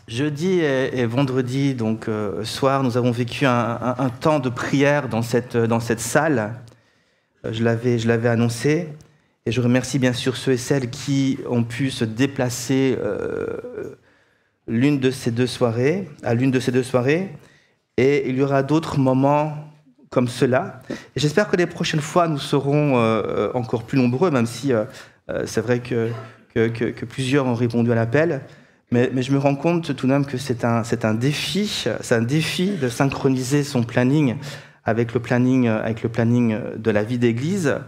Jeudi et vendredi, donc soir, nous avons vécu un temps de prière dans cette salle. Je l'avais annoncé, et je remercie bien sûr ceux et celles qui ont pu se déplacer à l'une de ces deux soirées. Et il y aura d'autres moments comme cela. Et j'espère que les prochaines fois, nous serons encore plus nombreux, même si c'est vrai que plusieurs ont répondu à l'appel. Mais je me rends compte tout de même que c'est un défi de synchroniser son planning avec le planning de la vie d'église.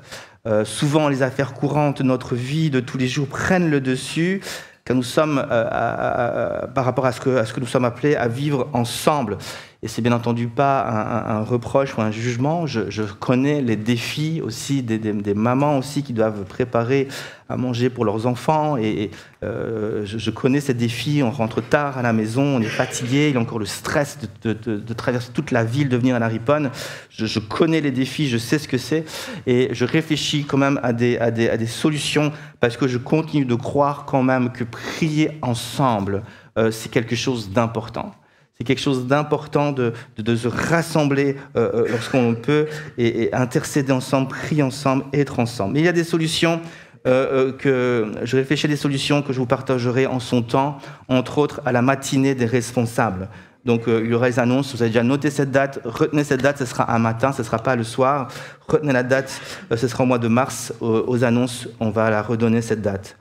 Souvent, les affaires courantes de notre vie de tous les jours prennent le dessus, car nous sommes, par rapport à ce que nous sommes appelés à vivre ensemble. Et c'est bien entendu pas un reproche ou un jugement. Je connais les défis aussi des mamans aussi qui doivent préparer à manger pour leurs enfants. Et je connais ces défis. On rentre tard à la maison, on est fatigué. Il y a encore le stress de traverser toute la ville, de venir à la Riponne. Je connais les défis, je sais ce que c'est. Et je réfléchis quand même à des solutions parce que je continue de croire quand même que prier ensemble, c'est quelque chose d'important. C'est quelque chose d'important de se rassembler lorsqu'on peut et intercéder ensemble, prier ensemble, être ensemble. Mais il y a des solutions je réfléchis à des solutions que je vous partagerai en son temps, entre autres à la matinée des responsables. Donc il y aura les annonces, vous avez déjà noté cette date, retenez cette date, ce sera un matin, ce ne sera pas le soir. Retenez la date, ce sera au mois de mars, aux annonces, on va la redonner cette date.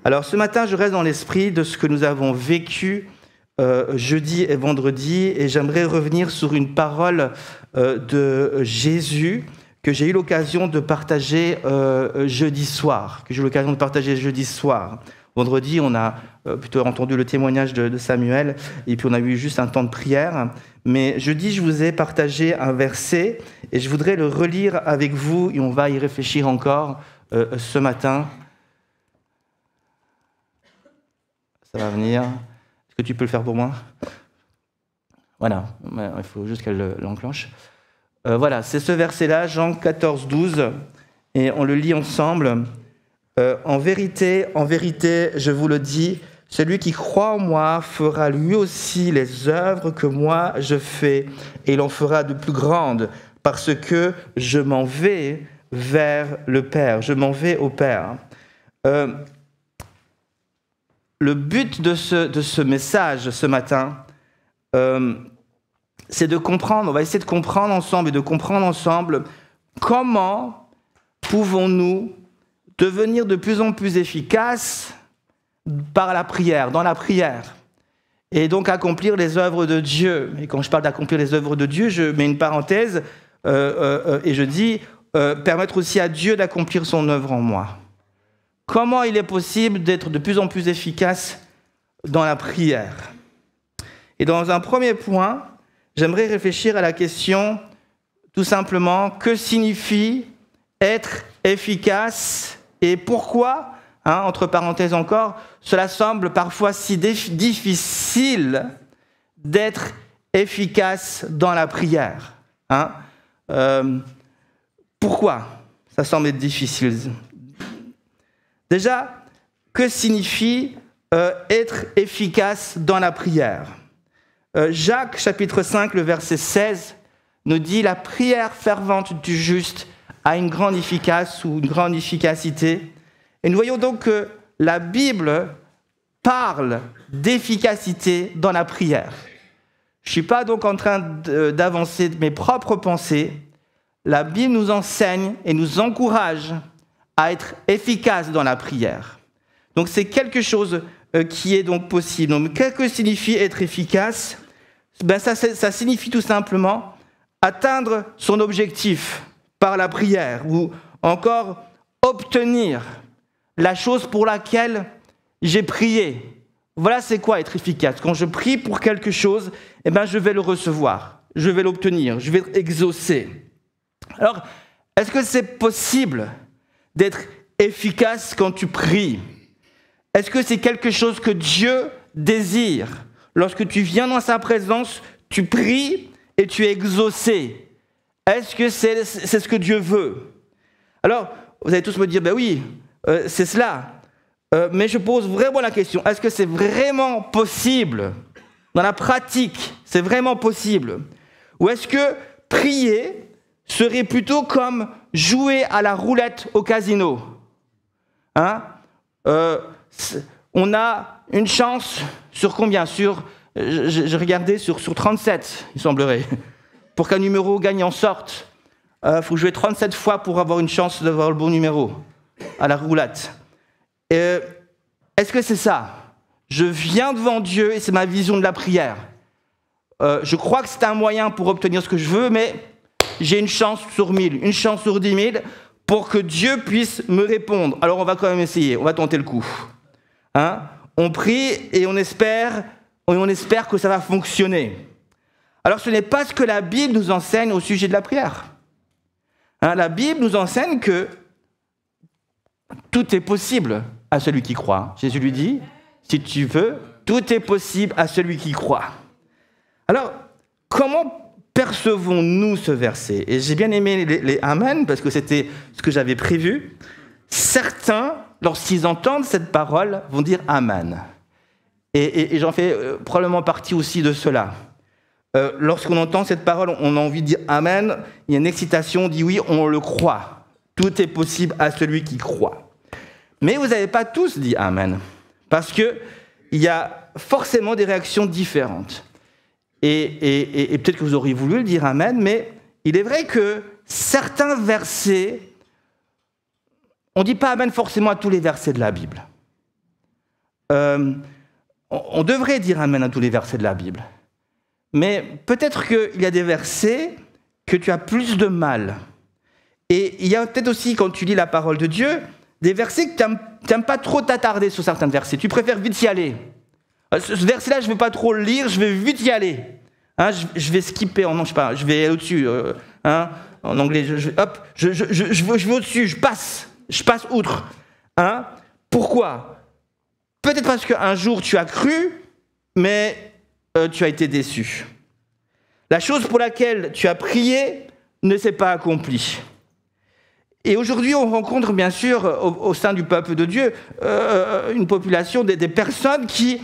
Alors ce matin, je reste dans l'esprit de ce que nous avons vécu jeudi et vendredi, et j'aimerais revenir sur une parole de Jésus que j'ai eu l'occasion de partager jeudi soir. Vendredi, on a plutôt entendu le témoignage de Samuel, et puis on a eu juste un temps de prière. Mais jeudi, je vous ai partagé un verset, et je voudrais le relire avec vous, et on va y réfléchir encore ce matin. Ça va venir. Est-ce que tu peux le faire pour moi? Voilà, il faut juste qu'elle l'enclenche. Voilà, c'est ce verset-là, Jean 14, 12, et on le lit ensemble. En vérité, je vous le dis, celui qui croit en moi fera lui aussi les œuvres que moi je fais, et il en fera de plus grandes, parce que je m'en vais vers le Père, je m'en vais au Père. Le but de ce message ce matin, c'est de comprendre, on va essayer de comprendre ensemble et de comprendre ensemble comment pouvons-nous devenir de plus en plus efficaces par la prière, dans la prière, et donc accomplir les œuvres de Dieu. Et quand je parle d'accomplir les œuvres de Dieu, je mets une parenthèse et je dis permettre aussi à Dieu d'accomplir son œuvre en moi. Comment il est possible d'être de plus en plus efficace dans la prière? Et dans un premier point, j'aimerais réfléchir à la question, tout simplement, que signifie être efficace et pourquoi, entre parenthèses encore, cela semble parfois si difficile d'être efficace dans la prière. Pourquoi ça semble être difficile? Déjà, que signifie être efficace dans la prière? Jacques, chapitre 5, le verset 16, nous dit « La prière fervente du juste a une grande efficacité ». Et nous voyons donc que la Bible parle d'efficacité dans la prière. Je ne suis pas donc en train d'avancer de mes propres pensées. La Bible nous enseigne et nous encourage à être efficace dans la prière. Donc c'est quelque chose qui est donc possible. Donc, qu'est-ce que signifie être efficace? Ça signifie tout simplement atteindre son objectif par la prière, ou encore obtenir la chose pour laquelle j'ai prié. Voilà c'est quoi être efficace. Quand je prie pour quelque chose, je vais le recevoir, je vais l'obtenir, je vais exaucer. Alors, est-ce que c'est possible d'être efficace quand tu pries? Est-ce que c'est quelque chose que Dieu désire? Lorsque tu viens dans sa présence, tu pries et tu es exaucé. Est-ce que c'est ce que Dieu veut? Alors, vous allez tous me dire, oui, c'est cela. Mais je pose vraiment la question, est-ce que c'est vraiment possible? Dans la pratique, c'est vraiment possible? Ou est-ce que prier serait plutôt comme jouer à la roulette au casino? On a une chance sur combien? Je regardais sur 37, il semblerait. Pour qu'un numéro gagnant sorte, il faut jouer 37 fois pour avoir une chance d'avoir le bon numéro à la roulette. Est-ce que c'est ça? Je viens devant Dieu et c'est ma vision de la prière. Je crois que c'est un moyen pour obtenir ce que je veux, mais j'ai une chance sur 1000, une chance sur 10 000 pour que Dieu puisse me répondre. Alors on va quand même essayer, on va tenter le coup. On prie et on espère que ça va fonctionner. Alors ce n'est pas ce que la Bible nous enseigne au sujet de la prière. La Bible nous enseigne que tout est possible à celui qui croit. Jésus lui dit, si tu veux, tout est possible à celui qui croit. Alors, comment percevons-nous ce verset? Et j'ai bien aimé les Amen, parce que c'était ce que j'avais prévu. Certains, lorsqu'ils entendent cette parole, vont dire Amen. Et j'en fais probablement partie aussi de cela. Lorsqu'on entend cette parole, on a envie de dire Amen. Il y a une excitation, on dit oui, on le croit. Tout est possible à celui qui croit. Mais vous n'avez pas tous dit Amen. Parce qu'il y a forcément des réactions différentes. Et peut-être que vous auriez voulu le dire Amen, mais il est vrai que certains versets, on ne dit pas Amen forcément à tous les versets de la Bible. On devrait dire Amen à tous les versets de la Bible. Mais peut-être qu'il y a des versets que tu as plus de mal. Et il y a peut-être aussi, quand tu lis la parole de Dieu, des versets que tu n'aimes pas trop t'attarder sur certains versets. Tu préfères vite y aller. Ce verset-là, je ne veux pas trop le lire, je vais vite y aller. Je vais skipper, non, je sais pas, je vais aller au-dessus. En anglais, je vais au-dessus, je passe outre. Pourquoi? Peut-être parce qu'un jour tu as cru, mais tu as été déçu. La chose pour laquelle tu as prié ne s'est pas accomplie. Et aujourd'hui, on rencontre bien sûr au sein du peuple de Dieu une population des personnes qui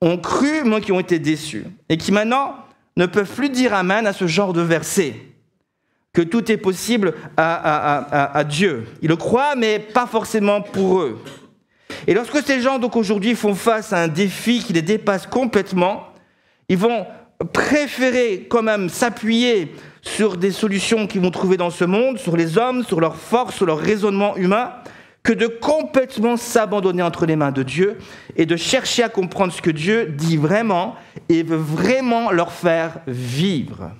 ont cru, mais qui ont été déçues. Et qui maintenant ne peuvent plus dire Amen à ce genre de verset. Que tout est possible à Dieu. Ils le croient, mais pas forcément pour eux. Et lorsque ces gens, donc aujourd'hui, font face à un défi qui les dépasse complètement, ils vont préférer quand même s'appuyer sur des solutions qu'ils vont trouver dans ce monde, sur les hommes, sur leurs forces, sur leur raisonnement humain, que de complètement s'abandonner entre les mains de Dieu et de chercher à comprendre ce que Dieu dit vraiment et veut vraiment leur faire vivre.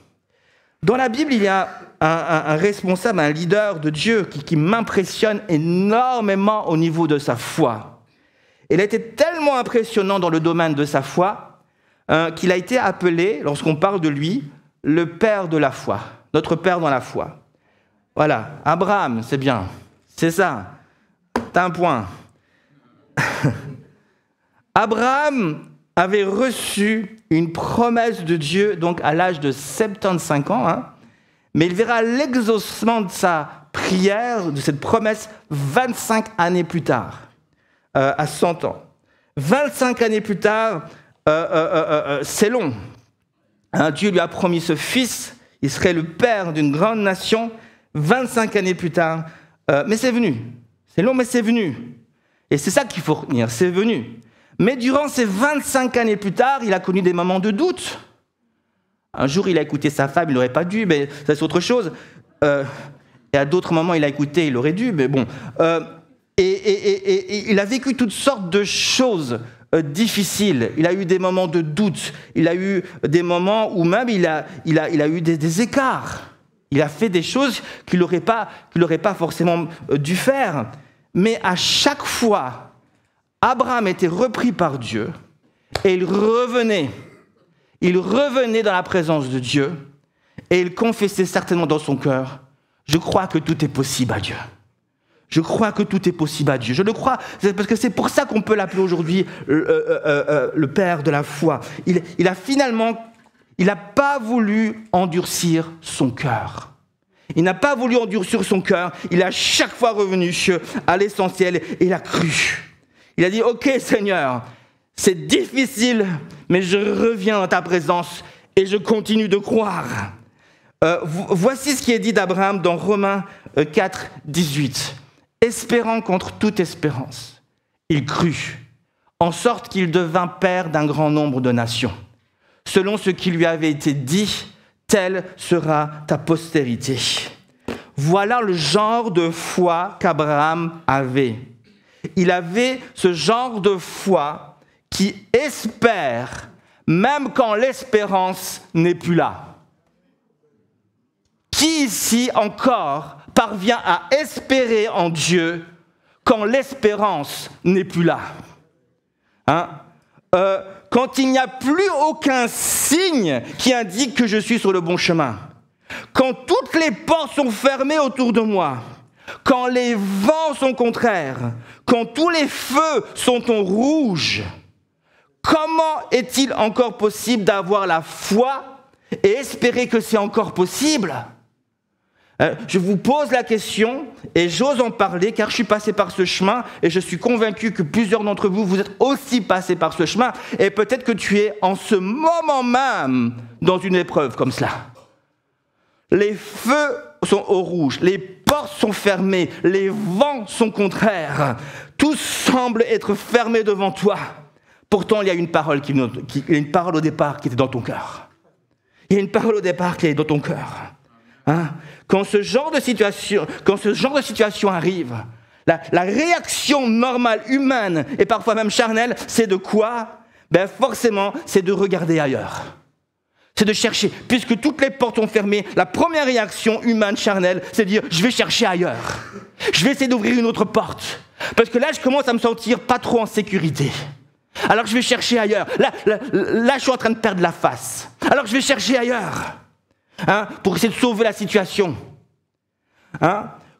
Dans la Bible, il y a un responsable, un leader de Dieu qui m'impressionne énormément au niveau de sa foi. Il a été tellement impressionnant dans le domaine de sa foi qu'il a été appelé, lorsqu'on parle de lui, le père de la foi, notre père dans la foi. Voilà, Abraham, c'est bien, c'est ça, t'as un point. Abraham avait reçu une promesse de Dieu donc à l'âge de 75 ans, mais il verra l'exaucement de sa prière, de cette promesse, 25 années plus tard, à 100 ans. 25 années plus tard, c'est long. Dieu lui a promis ce fils, il serait le père d'une grande nation, 25 années plus tard, mais c'est venu. C'est long, mais c'est venu. Et c'est ça qu'il faut retenir, c'est venu. Mais durant ces 25 années plus tard, il a connu des moments de doute. Un jour, il a écouté sa femme, il n'aurait pas dû, mais ça c'est autre chose. Et à d'autres moments, il a écouté, il aurait dû, mais bon. Et il a vécu toutes sortes de choses difficiles. Il a eu des moments de doute. Il a eu des moments où même il a eu des écarts. Il a fait des choses qu'il n'aurait pas forcément dû faire. Mais à chaque fois, Abraham était repris par Dieu et il revenait dans la présence de Dieu et il confessait certainement dans son cœur, je crois que tout est possible à Dieu. Je crois que tout est possible à Dieu. Je le crois, parce que c'est pour ça qu'on peut l'appeler aujourd'hui le père de la foi. Il n'a pas voulu endurcir son cœur. Il n'a pas voulu endurcir son cœur. Il est à chaque fois revenu à l'essentiel et il a cru. Il a dit, ok Seigneur, c'est difficile, mais je reviens dans ta présence et je continue de croire. Voici ce qui est dit d'Abraham dans Romains 4, 18. Espérant contre toute espérance, il crut, en sorte qu'il devint père d'un grand nombre de nations. Selon ce qui lui avait été dit, telle sera ta postérité. Voilà le genre de foi qu'Abraham avait. Il avait ce genre de foi qui espère, même quand l'espérance n'est plus là. Qui ici encore parvient à espérer en Dieu quand l'espérance n'est plus là? Quand il n'y a plus aucun signe qui indique que je suis sur le bon chemin, quand toutes les portes sont fermées autour de moi, quand les vents sont contraires, quand tous les feux sont en rouge, comment est-il encore possible d'avoir la foi et espérer que c'est encore possible? Je vous pose la question et j'ose en parler car je suis passé par ce chemin et je suis convaincu que plusieurs d'entre vous, vous êtes aussi passés par ce chemin et peut-être que tu es en ce moment même dans une épreuve comme cela. Les feux sont au rouge, les portes sont fermées, les vents sont contraires, tout semble être fermé devant toi. Pourtant, il y a une parole, une parole au départ qui était dans ton cœur. Il y a une parole au départ qui est dans ton cœur. Quand ce genre de situation arrive, la réaction normale, humaine et parfois même charnelle, c'est de quoi? Forcément, c'est de regarder ailleurs. C'est de chercher. Puisque toutes les portes sont fermées, la première réaction humaine, charnelle, c'est de dire « je vais chercher ailleurs. Je vais essayer d'ouvrir une autre porte. Parce que là, je commence à me sentir pas trop en sécurité. Alors je vais chercher ailleurs. Là, je suis en train de perdre la face. Alors je vais chercher ailleurs. » Pour essayer de sauver la situation.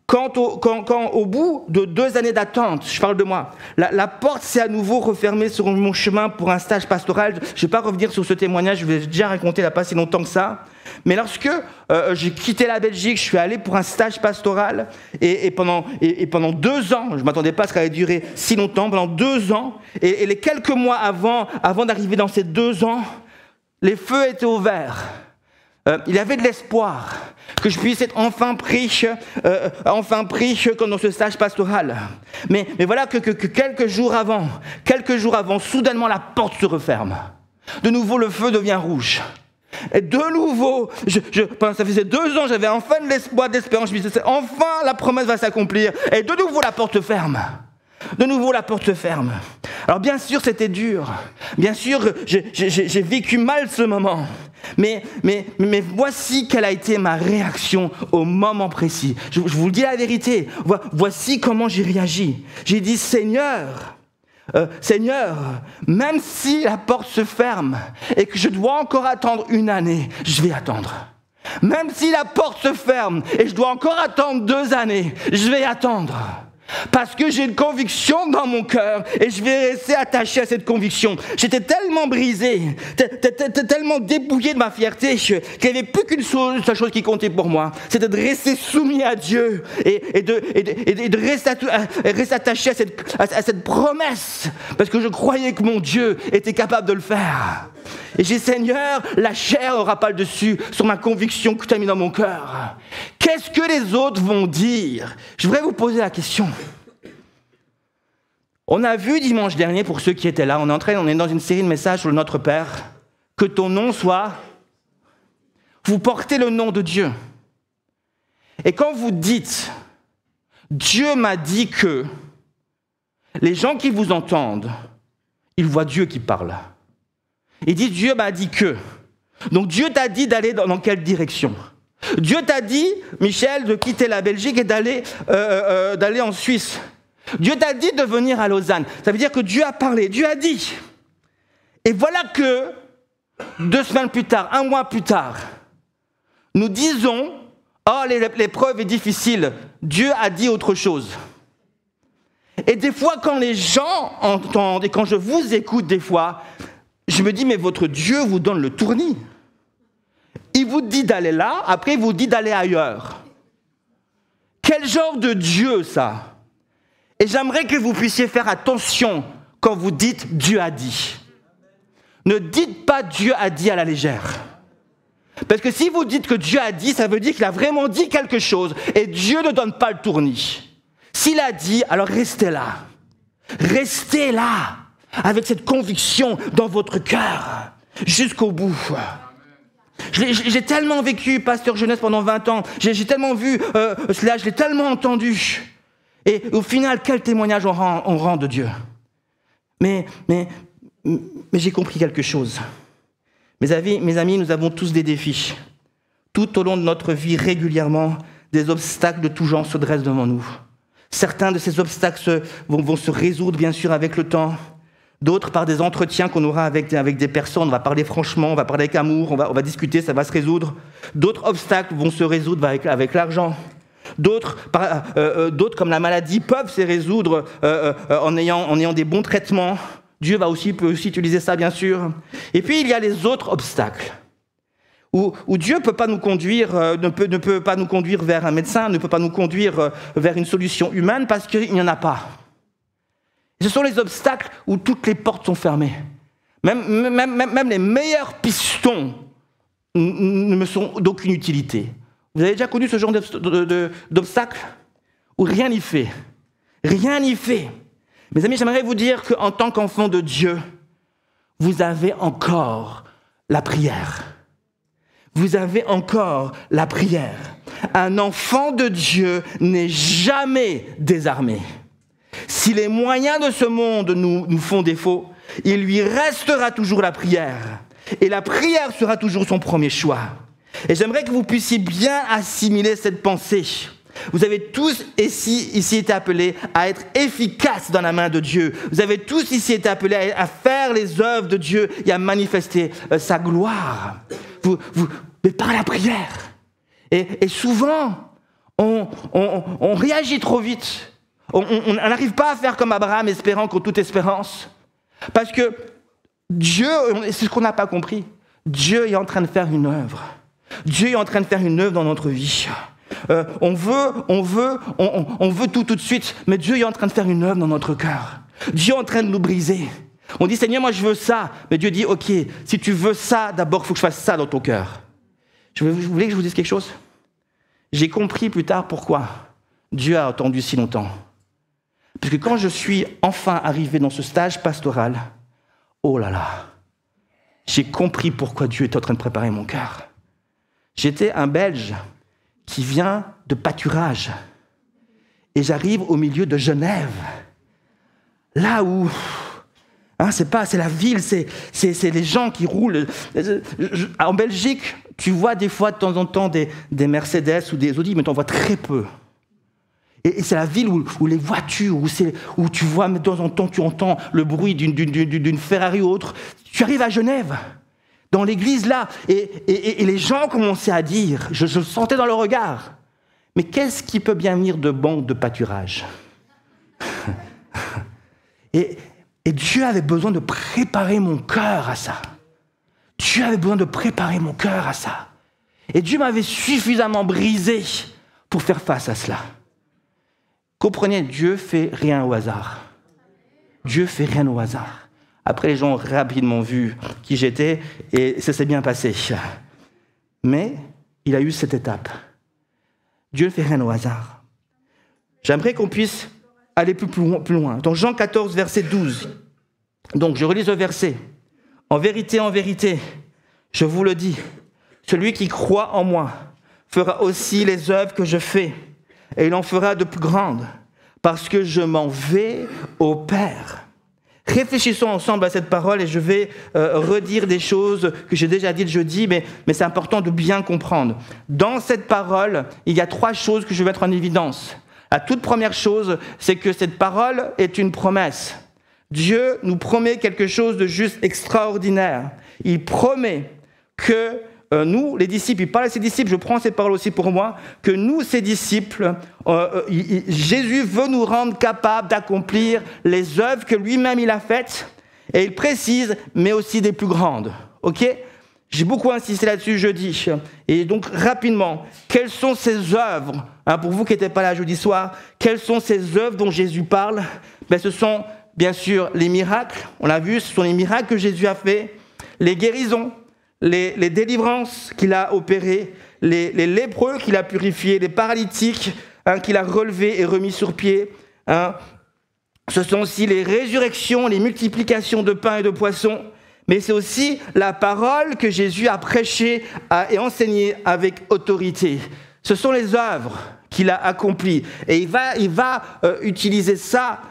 Quand au bout de 2 années d'attente, je parle de moi, la porte s'est à nouveau refermée sur mon chemin pour un stage pastoral. Je ne vais pas revenir sur ce témoignage, je vais déjà raconter il n'y a pas si longtemps que ça. Mais lorsque j'ai quitté la Belgique, je suis allé pour un stage pastoral et pendant 2 ans, je ne m'attendais pas à ce qu'elle allait durer si longtemps, pendant 2 ans, et les quelques mois avant d'arriver dans ces 2 ans, les feux étaient ouverts. Il y avait de l'espoir que je puisse être enfin pris comme dans ce stage pastoral. Mais voilà que quelques jours avant, soudainement la porte se referme. De nouveau, le feu devient rouge. Et de nouveau, ça faisait 2 ans, j'avais enfin de l'espoir, de l'espérance. Je me disais, enfin la promesse va s'accomplir. Et de nouveau, la porte se ferme. Alors bien sûr, c'était dur. Bien sûr, j'ai vécu mal ce moment. Mais voici quelle a été ma réaction au moment précis. Je vous dis la vérité. Voici comment j'ai réagi. J'ai dit, Seigneur, même si la porte se ferme et que je dois encore attendre 1 année, je vais attendre. Même si la porte se ferme et je dois encore attendre 2 années, je vais attendre. Parce que j'ai une conviction dans mon cœur et je vais rester attaché à cette conviction. J'étais tellement brisé, tellement dépouillé de ma fierté qu'il n'y avait plus qu'une seule chose qui comptait pour moi. C'était de rester soumis à Dieu et de rester attaché à cette promesse. Parce que je croyais que mon Dieu était capable de le faire. Et j'ai dit, Seigneur, la chair n'aura pas le dessus sur ma conviction que tu as mis dans mon cœur. Qu'est-ce que les autres vont dire? Je voudrais vous poser la question. On a vu dimanche dernier, pour ceux qui étaient là, on est dans une série de messages sur le Notre Père, que ton nom soit... Vous portez le nom de Dieu. Et quand vous dites, Dieu m'a dit que, les gens qui vous entendent, ils voient Dieu qui parle. Il dit, Dieu m'a dit que. Donc Dieu t'a dit d'aller dans quelle direction? Dieu t'a dit, Michel, de quitter la Belgique et d'aller en Suisse. Dieu t'a dit de venir à Lausanne. Ça veut dire que Dieu a parlé, Dieu a dit. Et voilà que 2 semaines plus tard, 1 mois plus tard, nous disons, oh, l'épreuve est difficile. Dieu a dit autre chose. Et des fois, quand les gens entendent, et quand je vous écoute des fois, je me dis, mais votre Dieu vous donne le tournis. Il vous dit d'aller là, après il vous dit d'aller ailleurs. Quel genre de Dieu, ça? Et j'aimerais que vous puissiez faire attention quand vous dites « Dieu a dit ». Ne dites pas « Dieu a dit » à la légère. Parce que si vous dites que Dieu a dit, ça veut dire qu'il a vraiment dit quelque chose. Et Dieu ne donne pas le tournis. S'il a dit, alors restez là. Restez là, avec cette conviction dans votre cœur, jusqu'au bout. J'ai tellement vécu pasteur jeunesse pendant 20 ans, j'ai tellement vu cela, je l'ai tellement entendu. Et au final, quel témoignage on rend de Dieu. Mais j'ai compris quelque chose. Mes amis, nous avons tous des défis. Tout au long de notre vie, régulièrement, des obstacles de tout genre se dressent devant nous. Certains de ces obstacles vont se résoudre, bien sûr, avec le temps. D'autres, par des entretiens qu'on aura avec des personnes. On va parler franchement, on va parler avec amour, on va discuter, ça va se résoudre. D'autres obstacles vont se résoudre avec l'argent. D'autres, comme la maladie, peuvent se résoudre en ayant des bons traitements. Dieu peut aussi utiliser ça, bien sûr. Et puis, il y a les autres obstacles. Où Dieu ne peut pas nous conduire, ne peut pas nous conduire vers un médecin, ne peut pas nous conduire vers une solution humaine parce qu'il n'y en a pas. Et ce sont les obstacles où toutes les portes sont fermées. Même les meilleurs pistons ne me sont d'aucune utilité. Vous avez déjà connu ce genre d'obstacles où rien n'y fait. Rien n'y fait. Mes amis, j'aimerais vous dire qu'en tant qu'enfant de Dieu, vous avez encore la prière. Vous avez encore la prière. Un enfant de Dieu n'est jamais désarmé. Si les moyens de ce monde nous font défaut, il lui restera toujours la prière. Et la prière sera toujours son premier choix. Et j'aimerais que vous puissiez bien assimiler cette pensée. Vous avez tous ici été appelés à être efficaces dans la main de Dieu. Vous avez tous ici été appelés à faire les œuvres de Dieu et à manifester sa gloire. Mais par la prière. Et souvent, on réagit trop vite. On n'arrive pas à faire comme Abraham, espérant contre toute espérance. Parce que Dieu, c'est ce qu'on n'a pas compris, Dieu est en train de faire une œuvre. Dieu est en train de faire une œuvre dans notre vie. On veut tout de suite, mais Dieu est en train de faire une œuvre dans notre cœur. Dieu est en train de nous briser. On dit, Seigneur, moi je veux ça. Mais Dieu dit, ok, si tu veux ça, d'abord il faut que je fasse ça dans ton cœur. Vous voulez que je vous dise quelque chose? J'ai compris plus tard pourquoi Dieu a attendu si longtemps. Parce que quand je suis enfin arrivé dans ce stage pastoral, oh là là, j'ai compris pourquoi Dieu est en train de préparer mon cœur. J'étais un Belge qui vient de pâturage. Et j'arrive au milieu de Genève. Là où... c'est la ville, c'est les gens qui roulent. En Belgique, tu vois des fois de temps en temps des Mercedes ou des Audi, mais tu en vois très peu. Et c'est la ville où les voitures, où tu vois de temps en temps, tu entends le bruit d'une Ferrari ou autre. Tu arrives à Genève, dans l'église là, et les gens commençaient à dire, je le sentais dans le regard, mais qu'est-ce qui peut bien venir de bon de pâturage? Et Dieu avait besoin de préparer mon cœur à ça. Dieu avait besoin de préparer mon cœur à ça. Et Dieu m'avait suffisamment brisé pour faire face à cela. Comprenez, Dieu fait rien au hasard. Dieu fait rien au hasard. Après, les gens ont rapidement vu qui j'étais et ça s'est bien passé. Mais il a eu cette étape. Dieu ne fait rien au hasard. J'aimerais qu'on puisse aller plus loin. Dans Jean 14, verset 12. Donc, je relis ce verset. En vérité, je vous le dis, celui qui croit en moi fera aussi les œuvres que je fais, et il en fera de plus grandes, parce que je m'en vais au Père. Réfléchissons ensemble à cette parole, et je vais redire des choses que j'ai déjà dites jeudi, mais c'est important de bien comprendre. Dans cette parole, il y a 3 choses que je vais mettre en évidence. La toute première chose, c'est que cette parole est une promesse. Dieu nous promet quelque chose de juste extraordinaire. Il promet que nous, les disciples, il parle à ses disciples, je prends cette parole aussi pour moi, que nous, ses disciples, Jésus veut nous rendre capables d'accomplir les œuvres que lui-même il a faites, et il précise, mais aussi des plus grandes. Ok ? J'ai beaucoup insisté là-dessus jeudi. Et donc, rapidement, quelles sont ces œuvres, pour vous qui n'étiez pas là jeudi soir, quelles sont ces œuvres dont Jésus parle? Ce sont, bien sûr, les miracles. On l'a vu, ce sont les miracles que Jésus a fait, les guérisons, les délivrances qu'il a opérées, les lépreux qu'il a purifiés, les paralytiques qu'il a relevés et remis sur pied. Ce sont aussi les résurrections, les multiplications de pain et de poissons. Mais c'est aussi la parole que Jésus a prêchée et enseignée avec autorité. Ce sont les œuvres qu'il a accomplies. Et il va utiliser ça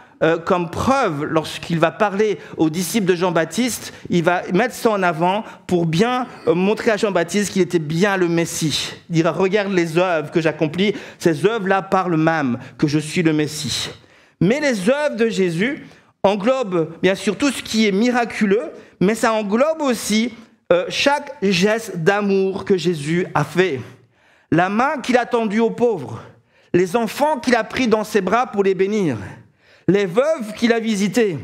comme preuve lorsqu'il va parler aux disciples de Jean-Baptiste. Il va mettre ça en avant pour bien montrer à Jean-Baptiste qu'il était bien le Messie. Il dira, regarde les œuvres que j'accomplis. Ces œuvres-là parlent même que je suis le Messie. Mais les œuvres de Jésus englobent bien sûr tout ce qui est miraculeux, mais ça englobe aussi chaque geste d'amour que Jésus a fait. La main qu'il a tendue aux pauvres, les enfants qu'il a pris dans ses bras pour les bénir, les veuves qu'il a visitées,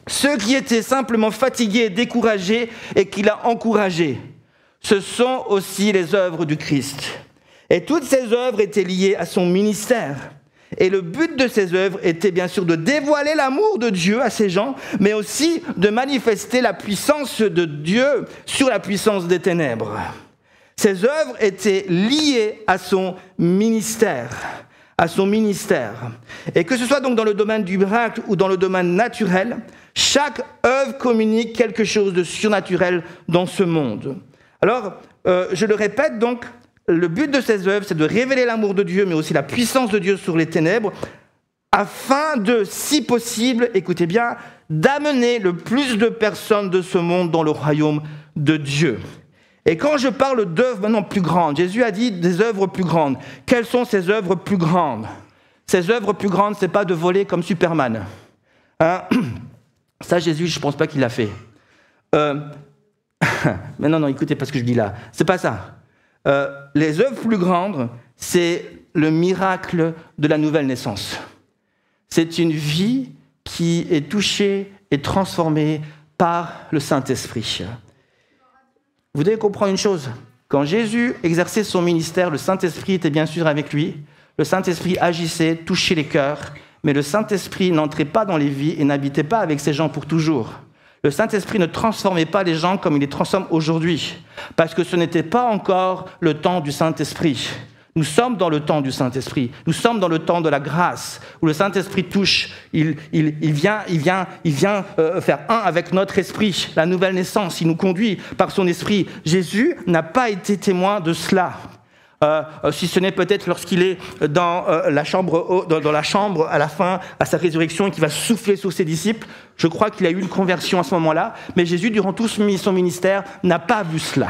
ceux qui étaient simplement fatigués et découragés et qu'il a encouragés. Ce sont aussi les œuvres du Christ. Et toutes ces œuvres étaient liées à son ministère. Et le but de ces œuvres était bien sûr de dévoiler l'amour de Dieu à ces gens, mais aussi de manifester la puissance de Dieu sur la puissance des ténèbres. Ces œuvres étaient liées à son ministère. Et que ce soit donc dans le domaine du miracle ou dans le domaine naturel, chaque œuvre communique quelque chose de surnaturel dans ce monde. Alors, je le répète donc, le but de ces œuvres, c'est de révéler l'amour de Dieu, mais aussi la puissance de Dieu sur les ténèbres, afin de, si possible, écoutez bien, d'amener le plus de personnes de ce monde dans le royaume de Dieu. Et quand je parle d'œuvres maintenant plus grandes, Jésus a dit des œuvres plus grandes. Quelles sont ces œuvres plus grandes? Ces œuvres plus grandes, ce n'est pas de voler comme Superman. Ça, Jésus, je ne pense pas qu'il l'a fait. Mais non, écoutez pas ce que je dis là. C'est pas ça. Les œuvres plus grandes, c'est le miracle de la nouvelle naissance. C'est une vie qui est touchée et transformée par le Saint-Esprit. Vous devez comprendre une chose. Quand Jésus exerçait son ministère, le Saint-Esprit était bien sûr avec lui. Le Saint-Esprit agissait, touchait les cœurs, mais le Saint-Esprit n'entrait pas dans les vies et n'habitait pas avec ces gens pour toujours. Le Saint-Esprit ne transformait pas les gens comme il les transforme aujourd'hui, parce que ce n'était pas encore le temps du Saint-Esprit. Nous sommes dans le temps du Saint-Esprit. Nous sommes dans le temps de la grâce, où le Saint-Esprit touche, il vient faire un avec notre esprit, la nouvelle naissance, il nous conduit par son esprit. Jésus n'a pas été témoin de cela. Si ce n'est peut-être lorsqu'il est dans la chambre à la fin, à sa résurrection, et qu'il va souffler sur ses disciples. Je crois qu'il a eu une conversion à ce moment-là, mais Jésus, durant tout son ministère, n'a pas vu cela.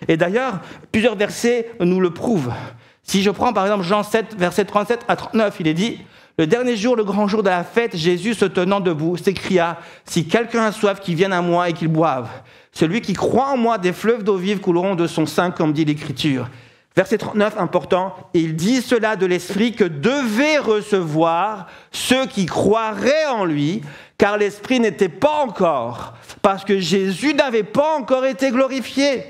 Et d'ailleurs, plusieurs versets nous le prouvent. Si je prends par exemple Jean 7, versets 37 à 39, il est dit « Le dernier jour, le grand jour de la fête, Jésus se tenant debout, s'écria « Si quelqu'un a soif, qu'il vienne à moi et qu'il boive. Celui qui croit en moi, des fleuves d'eau vive couleront de son sein, comme dit l'Écriture. » Verset 39, important, il dit cela de l'Esprit que devaient recevoir ceux qui croiraient en lui, car l'Esprit n'était pas encore, parce que Jésus n'avait pas encore été glorifié.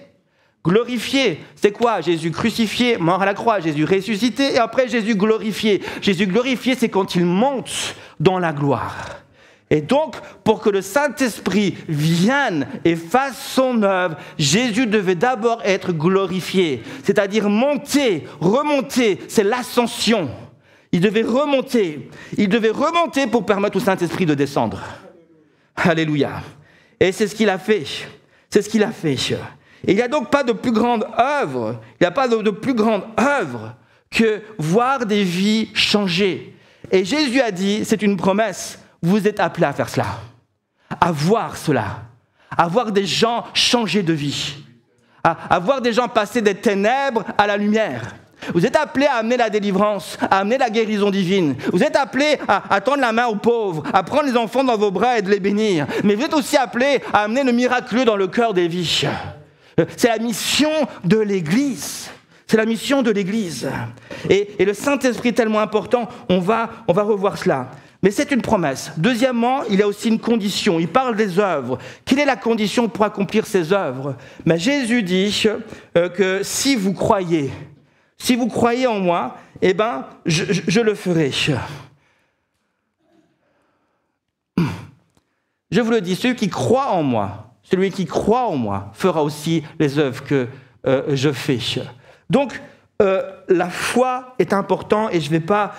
Glorifié, c'est quoi? Jésus crucifié, mort à la croix, Jésus ressuscité, et après Jésus glorifié. Jésus glorifié, c'est quand il monte dans la gloire. Et donc, pour que le Saint-Esprit vienne et fasse son œuvre, Jésus devait d'abord être glorifié, c'est-à-dire monter, remonter, c'est l'ascension. Il devait remonter pour permettre au Saint-Esprit de descendre. Alléluia. Et c'est ce qu'il a fait. Et il n'y a donc pas de plus grande œuvre, que voir des vies changer. Et Jésus a dit, c'est une promesse, vous êtes appelés à faire cela, à voir cela, à voir des gens changer de vie, à voir des gens passer des ténèbres à la lumière. Vous êtes appelés à amener la délivrance, à amener la guérison divine. Vous êtes appelés à tendre la main aux pauvres, à prendre les enfants dans vos bras et de les bénir. Mais vous êtes aussi appelés à amener le miraculeux dans le cœur des vies. C'est la mission de l'Église. Et le Saint-Esprit est tellement important, on va revoir cela. Mais c'est une promesse. Deuxièmement, il y a aussi une condition. Il parle des œuvres. Quelle est la condition pour accomplir ces œuvres? Mais Jésus dit que si vous croyez en moi, eh ben, je le ferai. Je vous le dis, celui qui croit en moi fera aussi les œuvres que je fais. Donc, la foi est importante et je ne vais pas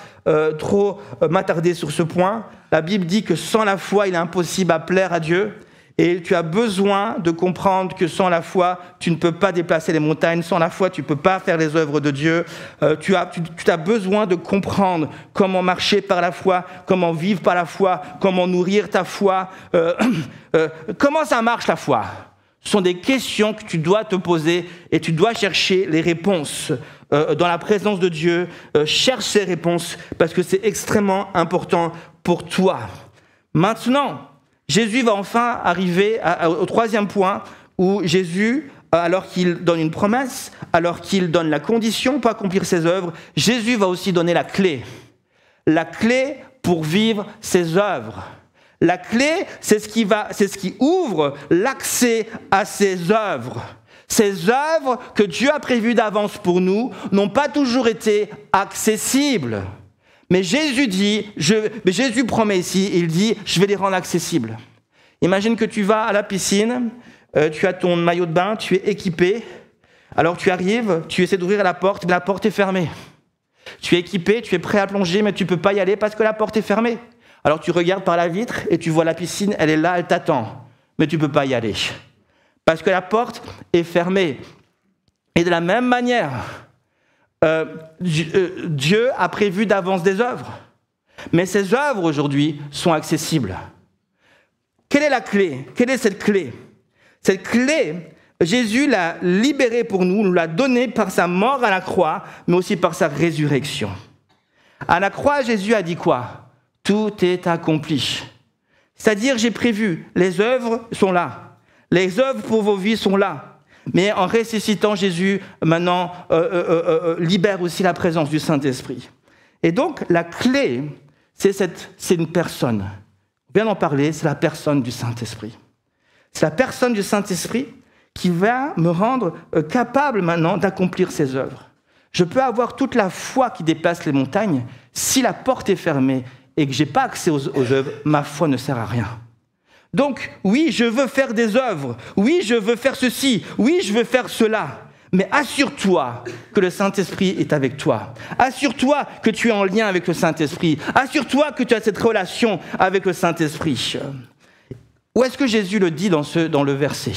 trop m'attarder sur ce point. La Bible dit que sans la foi, il est impossible à plaire à Dieu. Et tu as besoin de comprendre que sans la foi, tu ne peux pas déplacer les montagnes. Sans la foi, tu ne peux pas faire les œuvres de Dieu. Tu as besoin de comprendre comment marcher par la foi, comment vivre par la foi, comment nourrir ta foi. Comment ça marche la foi? Ce sont des questions que tu dois te poser et tu dois chercher les réponses dans la présence de Dieu. Cherche ces réponses parce que c'est extrêmement important pour toi. Maintenant, Jésus va enfin arriver au troisième point où Jésus, alors qu'il donne une promesse, alors qu'il donne la condition pour accomplir ses œuvres, Jésus va aussi donner la clé. La clé pour vivre ses œuvres. La clé, c'est ce qui ouvre l'accès à ses œuvres. Ces œuvres que Dieu a prévues d'avance pour nous n'ont pas toujours été accessibles. Mais Jésus promet ici, il dit, je vais les rendre accessibles. Imagine que tu vas à la piscine, tu as ton maillot de bain, tu es équipé, alors tu arrives, tu essaies d'ouvrir la porte, mais la porte est fermée. Tu es équipé, tu es prêt à plonger, mais tu ne peux pas y aller parce que la porte est fermée. Alors tu regardes par la vitre et tu vois la piscine, elle est là, elle t'attend, mais tu ne peux pas y aller. Parce que la porte est fermée. Et de la même manière, Dieu a prévu d'avance des œuvres. Mais ces œuvres aujourd'hui sont accessibles. Quelle est la clé? Quelle est cette clé? Cette clé, Jésus l'a libérée pour nous, nous l'a donnée par sa mort à la croix, mais aussi par sa résurrection. À la croix, Jésus a dit quoi? Tout est accompli. C'est-à-dire, j'ai prévu, les œuvres sont là. Les œuvres pour vos vies sont là. Mais en ressuscitant, Jésus, maintenant, libère aussi la présence du Saint-Esprit. Et donc, la clé, c'est une personne. On vient d'en parler, c'est la personne du Saint-Esprit. C'est la personne du Saint-Esprit qui va me rendre capable maintenant d'accomplir ses œuvres. Je peux avoir toute la foi qui dépasse les montagnes. Si la porte est fermée et que je n'ai pas accès aux œuvres, ma foi ne sert à rien. Donc, oui, je veux faire des œuvres. Oui, je veux faire ceci. Oui, je veux faire cela. Mais assure-toi que le Saint-Esprit est avec toi. Assure-toi que tu es en lien avec le Saint-Esprit. Assure-toi que tu as cette relation avec le Saint-Esprit. Où est-ce que Jésus le dit dans le verset?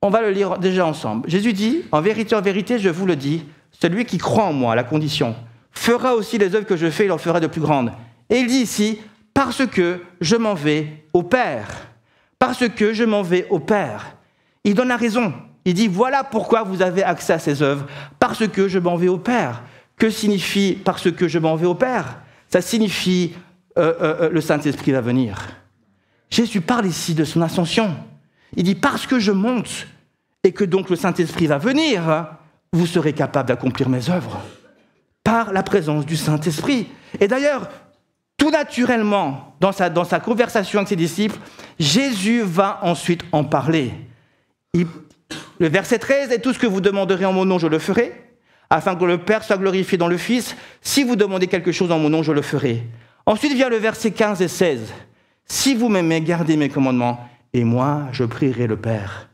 On va le lire déjà ensemble. Jésus dit, en vérité, je vous le dis, celui qui croit en moi, la condition, fera aussi les œuvres que je fais, il en fera de plus grandes. Et il dit ici, parce que je m'en vais au Père. Parce que je m'en vais au Père. Il donne la raison. Il dit, voilà pourquoi vous avez accès à ces œuvres. Parce que je m'en vais au Père. Que signifie parce que je m'en vais au Père? Ça signifie le Saint-Esprit va venir. Jésus parle ici de son ascension. Il dit, parce que je monte et que donc le Saint-Esprit va venir, vous serez capable d'accomplir mes œuvres. Par la présence du Saint-Esprit. Et d'ailleurs, tout naturellement, dans sa conversation avec ses disciples, Jésus va ensuite en parler. Le verset 13, « Et tout ce que vous demanderez en mon nom, je le ferai, afin que le Père soit glorifié dans le Fils. Si vous demandez quelque chose en mon nom, je le ferai. » Ensuite vient le verset 15 et 16. « Si vous m'aimez, gardez mes commandements, et moi, je prierai le Père,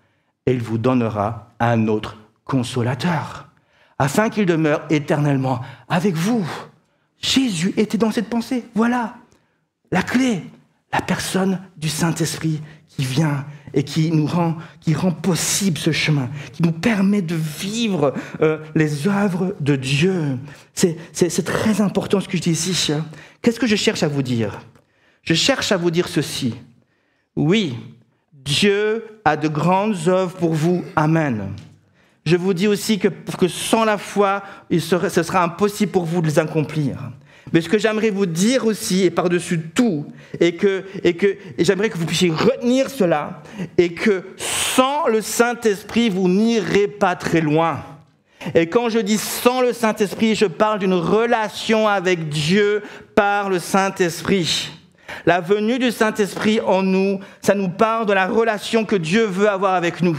et il vous donnera un autre consolateur, afin qu'il demeure éternellement avec vous. » Jésus était dans cette pensée. Voilà la clé, la personne du Saint-Esprit qui vient et qui rend possible ce chemin, qui nous permet de vivre les œuvres de Dieu. C'est très important ce que je dis ici. Qu'est-ce que je cherche à vous dire? Je cherche à vous dire ceci. Oui, Dieu a de grandes œuvres pour vous. Amen. Je vous dis aussi que sans la foi, ce sera impossible pour vous de les accomplir. Mais ce que j'aimerais vous dire aussi, et par-dessus tout, et j'aimerais que vous puissiez retenir cela, et que sans le Saint-Esprit, vous n'irez pas très loin. Et quand je dis sans le Saint-Esprit, je parle d'une relation avec Dieu par le Saint-Esprit. La venue du Saint-Esprit en nous, ça nous parle de la relation que Dieu veut avoir avec nous.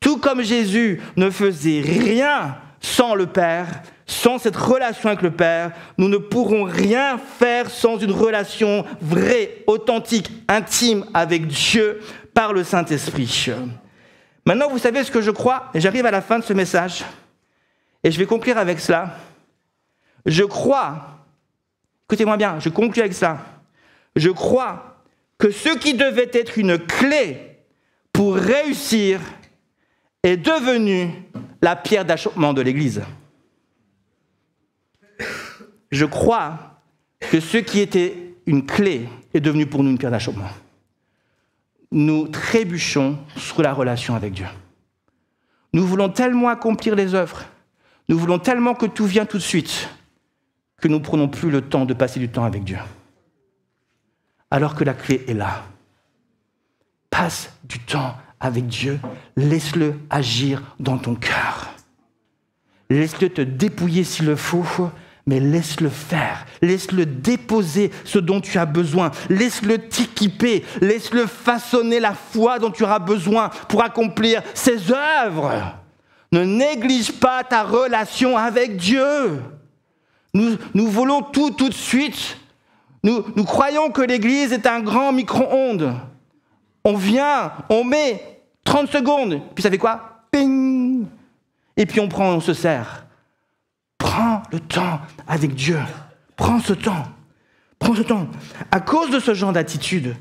Tout comme Jésus ne faisait rien sans le Père, sans cette relation avec le Père, nous ne pourrons rien faire sans une relation vraie, authentique, intime avec Dieu par le Saint-Esprit. Maintenant, vous savez ce que je crois, et j'arrive à la fin de ce message, et je vais conclure avec cela. Je crois, écoutez-moi bien, je conclue avec cela. Je crois que ce qui devait être une clé pour réussir est devenu la pierre d'achoppement de l'Église. Je crois que ce qui était une clé est devenu pour nous une pierre d'achoppement. Nous trébuchons sur la relation avec Dieu. Nous voulons tellement accomplir les œuvres, nous voulons tellement que tout vienne tout de suite, que nous ne prenons plus le temps de passer du temps avec Dieu. Alors que la clé est là. Passe du temps avec Dieu, laisse-le agir dans ton cœur. Laisse-le te dépouiller s'il le faut, mais laisse-le faire. Laisse-le déposer ce dont tu as besoin. Laisse-le t'équiper. Laisse-le façonner la foi dont tu auras besoin pour accomplir ses œuvres. Ne néglige pas ta relation avec Dieu. Nous voulons tout de suite. Nous croyons que l'Église est un grand micro-ondes. On vient, on met 30 secondes, puis ça fait quoi? Ping! Et puis on se sert. Prends le temps avec Dieu. Prends ce temps. Prends ce temps. À cause de ce genre d'attitude,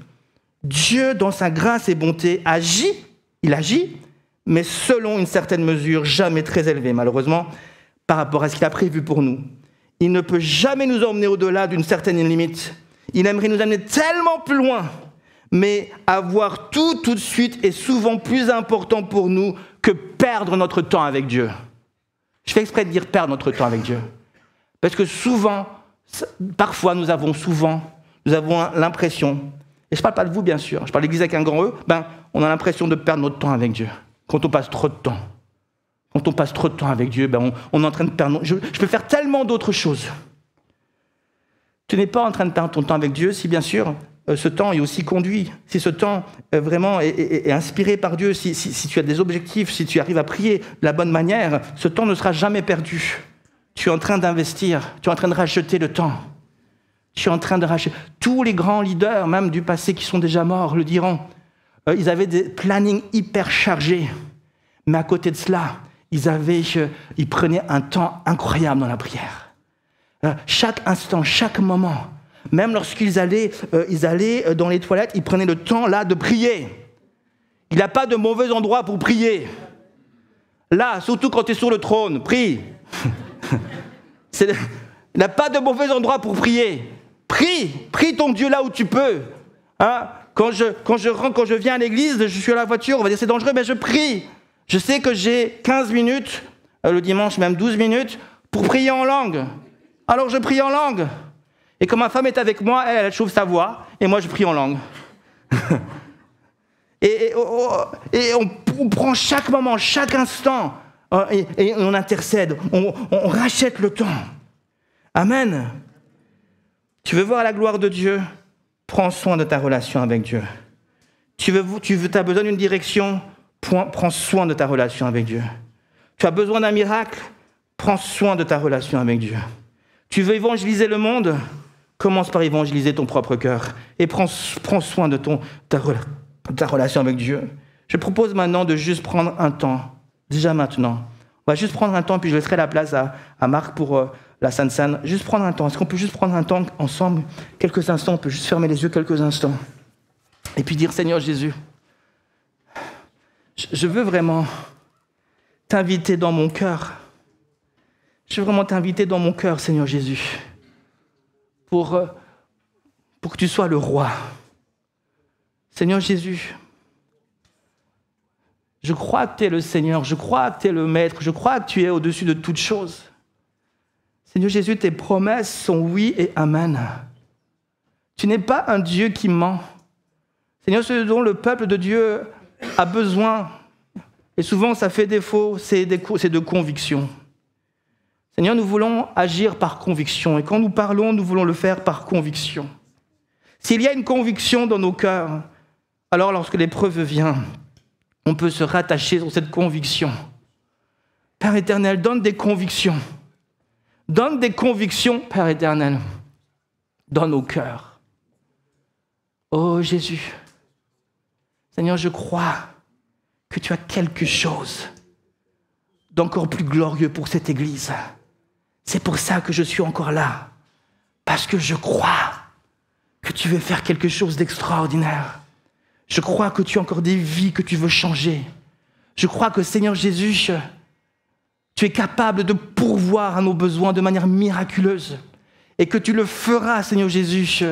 Dieu, dans sa grâce et bonté, agit. Il agit, mais selon une certaine mesure, jamais très élevée, malheureusement, par rapport à ce qu'il a prévu pour nous. Il ne peut jamais nous emmener au-delà d'une certaine limite. Il aimerait nous amener tellement plus loin. Mais avoir tout de suite est souvent plus important pour nous que perdre notre temps avec Dieu. Je fais exprès de dire perdre notre temps avec Dieu. Parce que souvent, parfois nous avons l'impression, et je ne parle pas de vous bien sûr, je parle de l'Église avec un grand E, on a l'impression de perdre notre temps avec Dieu. Quand on passe trop de temps. Quand on passe trop de temps avec Dieu, on est en train de perdre... Je peux faire tellement d'autres choses. Tu n'es pas en train de perdre ton temps avec Dieu si bien sûr... ce temps est aussi conduit, si ce temps vraiment est inspiré par Dieu, si tu as des objectifs, si tu arrives à prier de la bonne manière, ce temps ne sera jamais perdu. Tu es en train d'investir, tu es en train de racheter le temps. Tu es en train de racheter. Tous les grands leaders, même du passé qui sont déjà morts, le diront. Ils avaient des plannings hyper chargés. Mais à côté de cela, ils prenaient un temps incroyable dans la prière. Chaque instant, chaque moment. Même lorsqu'ils allaient dans les toilettes, ils prenaient le temps là de prier. Il n'y a pas de mauvais endroit pour prier. Là, surtout quand tu es sur le trône, prie. Il n'y a pas de mauvais endroit pour prier. Prie ton Dieu là où tu peux. Hein? Quand je viens à l'église, je suis à la voiture, on va dire c'est dangereux, mais je prie. Je sais que j'ai 15 minutes, le dimanche même 12 minutes, pour prier en langue. Alors je prie en langue. Et quand ma femme est avec moi, elle chauffe sa voix, et moi je prie en langue. et on prend chaque moment, chaque instant, et on intercède, on rachète le temps. Amen. Tu veux voir la gloire de Dieu? Prends soin de ta relation avec Dieu. Tu as besoin d'une direction? Prends soin de ta relation avec Dieu. Tu as besoin d'un miracle? Prends soin de ta relation avec Dieu. Tu veux évangéliser le monde? Commence par évangéliser ton propre cœur et prends soin de ta relation avec Dieu. Je propose maintenant de juste prendre un temps, déjà maintenant. On va juste prendre un temps, puis je laisserai la place à Marc pour la Sainte Seine. Juste prendre un temps. Est-ce qu'on peut juste prendre un temps ensemble, quelques instants? On peut juste fermer les yeux quelques instants. Et puis dire, Seigneur Jésus, je veux vraiment t'inviter dans mon cœur. Je veux vraiment t'inviter dans mon cœur, Seigneur Jésus. Pour que tu sois le roi. Seigneur Jésus, je crois que tu es le Seigneur, je crois que tu es le Maître, je crois que tu es au-dessus de toutes choses. Seigneur Jésus, tes promesses sont oui et amen. Tu n'es pas un Dieu qui ment. Seigneur, ce dont le peuple de Dieu a besoin, et souvent ça fait défaut, c'est de conviction. Seigneur, nous voulons agir par conviction. Et quand nous parlons, nous voulons le faire par conviction. S'il y a une conviction dans nos cœurs, alors lorsque l'épreuve vient, on peut se rattacher sur cette conviction. Père éternel, donne des convictions. Donne des convictions, Père éternel, dans nos cœurs. Oh Jésus, Seigneur, je crois que tu as quelque chose d'encore plus glorieux pour cette Église. C'est pour ça que je suis encore là. Parce que je crois que tu veux faire quelque chose d'extraordinaire. Je crois que tu as encore des vies que tu veux changer. Je crois que, Seigneur Jésus, tu es capable de pourvoir à nos besoins de manière miraculeuse. Et que tu le feras, Seigneur Jésus,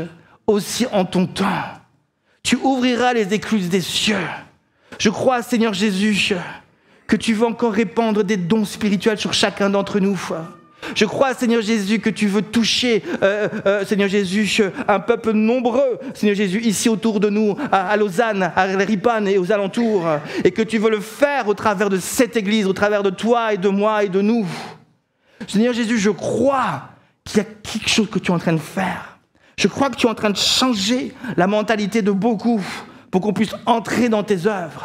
aussi en ton temps. Tu ouvriras les écluses des cieux. Je crois, Seigneur Jésus, que tu veux encore répandre des dons spirituels sur chacun d'entre nous. Je crois, Seigneur Jésus, que tu veux toucher, Seigneur Jésus, un peuple nombreux, Seigneur Jésus, ici autour de nous, à Lausanne, à Ripanne et aux alentours, et que tu veux le faire au travers de cette Église, au travers de toi et de moi et de nous. Seigneur Jésus, je crois qu'il y a quelque chose que tu es en train de faire. Je crois que tu es en train de changer la mentalité de beaucoup pour qu'on puisse entrer dans tes œuvres.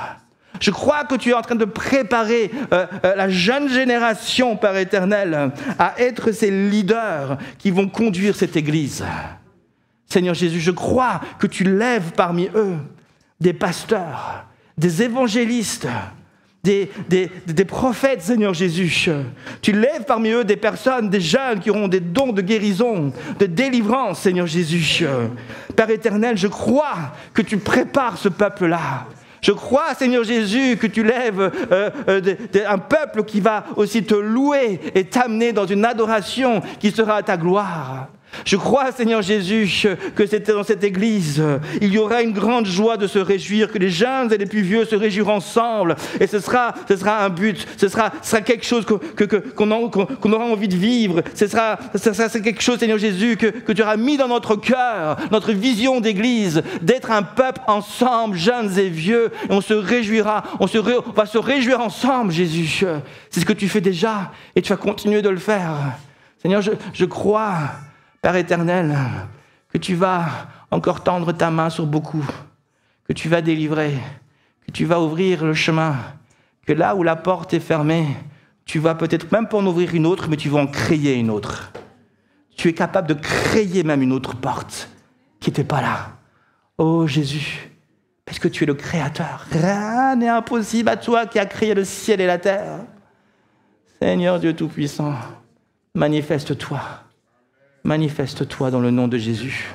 Je crois que tu es en train de préparer la jeune génération, Père éternel, à être ces leaders qui vont conduire cette Église. Seigneur Jésus, je crois que tu lèves parmi eux des pasteurs, des évangélistes, des prophètes, Seigneur Jésus. Tu lèves parmi eux des personnes, des jeunes qui auront des dons de guérison, de délivrance, Seigneur Jésus. Père éternel, je crois que tu prépares ce peuple-là. Je crois, Seigneur Jésus, que tu lèves un peuple qui va aussi te louer et t'amener dans une adoration qui sera à ta gloire. Je crois, Seigneur Jésus, que dans cette Église, il y aura une grande joie de se réjouir, que les jeunes et les plus vieux se réjouiront ensemble. Et ce sera un but, ce sera quelque chose qu'on aura envie de vivre. C'est quelque chose, Seigneur Jésus, que tu auras mis dans notre cœur, notre vision d'Église, d'être un peuple ensemble, jeunes et vieux. Et on se réjouira, on va se réjouir ensemble, Jésus. C'est ce que tu fais déjà et tu vas continuer de le faire. Seigneur, je crois, Père éternel, que tu vas encore tendre ta main sur beaucoup, que tu vas délivrer, que tu vas ouvrir le chemin, que là où la porte est fermée, tu vas peut-être même pas en ouvrir une autre, mais tu vas en créer une autre. Tu es capable de créer même une autre porte qui n'était pas là. Oh Jésus, parce que tu es le Créateur. Rien n'est impossible à toi qui as créé le ciel et la terre. Seigneur Dieu Tout-Puissant, manifeste-toi. Manifeste-toi dans le nom de Jésus.